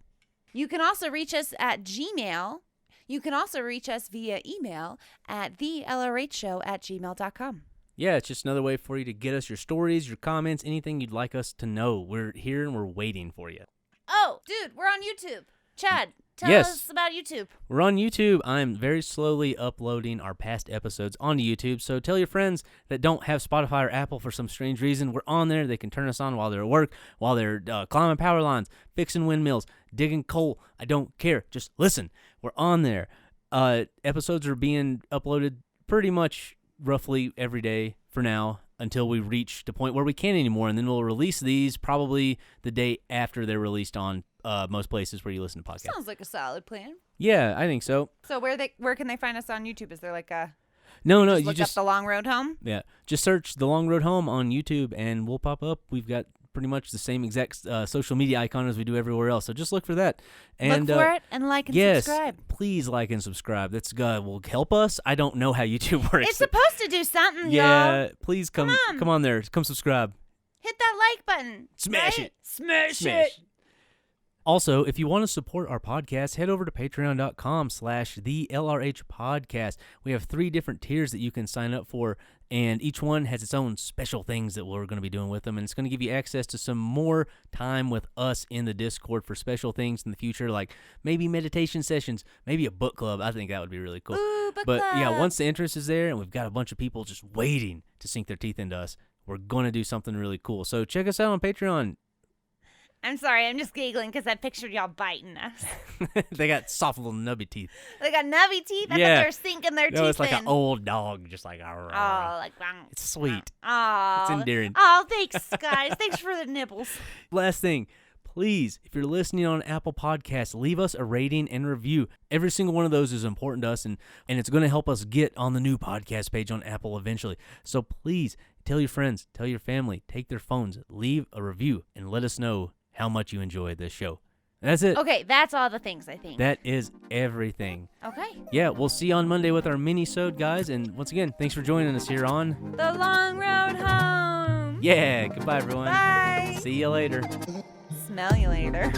You can also reach us at Gmail. You can also reach us via email at thelrhshow@gmail.com. Yeah, it's just another way for you to get us your stories, your comments, anything you'd like us to know. We're here and we're waiting for you. Oh, dude, we're on YouTube. Chad, tell Yes. us about YouTube. We're on YouTube. I'm very slowly uploading our past episodes onto YouTube, so tell your friends that don't have Spotify or Apple for some strange reason. We're on there. They can turn us on while they're at work, while they're climbing power lines, fixing windmills, digging coal. I don't care. Just listen. We're on there. Episodes are being uploaded pretty much roughly every day for now until we reach the point where we can't anymore, and then we'll release these probably the day after they're released on most places where you listen to podcasts. Sounds like a solid plan. Yeah, I think so. So where can they find us on YouTube? Is there like a No, just you look just up The Long Road Home? yeah, just search The Long Road Home on YouTube and we'll pop up. We've got pretty much the same exact social media icon as we do everywhere else, so just look for that. And look for it and like and yes, subscribe. please like and subscribe. That's will help us. I don't know how YouTube works. It's supposed to do something, yeah, y'all. please come on. come on there. Come subscribe. Hit that like button. Smash right? it. Smash Smash. it. Also, if you want to support our podcast, head over to patreon.com/thelrh podcast. We have 3 different tiers that you can sign up for, and each one has its own special things that we're going to be doing with them, and it's going to give you access to some more time with us in the Discord for special things in the future, like maybe meditation sessions, maybe a book club. I think that would be really cool. Ooh, book But club. yeah, once the interest is there and we've got a bunch of people just waiting to sink their teeth into us, we're going to do something really cool. So check us out on Patreon. I'm sorry, I'm just giggling because I pictured y'all biting us. They got soft little nubby teeth. They got nubby teeth. I Yeah. thought they were sinking their No, teeth it's like in. an old dog, just like Oh, like It's sweet. Oh, It's endearing. Oh, thanks, guys. Thanks for the nibbles. Last thing, please, if you're listening on Apple Podcasts, leave us a rating and review. Every single one of those is important to us, and it's going to help us get on the new podcast page on Apple eventually. So please, tell your friends, tell your family, take their phones, leave a review, and let us know how much you enjoy this show. That's it. Okay, that's all the things, I think. That is everything. Okay. Yeah, we'll see you on Monday with our mini-sode, guys. And once again, thanks for joining us here on The Long Road Home. Yeah, goodbye, everyone. Bye. See you later. Smell you later.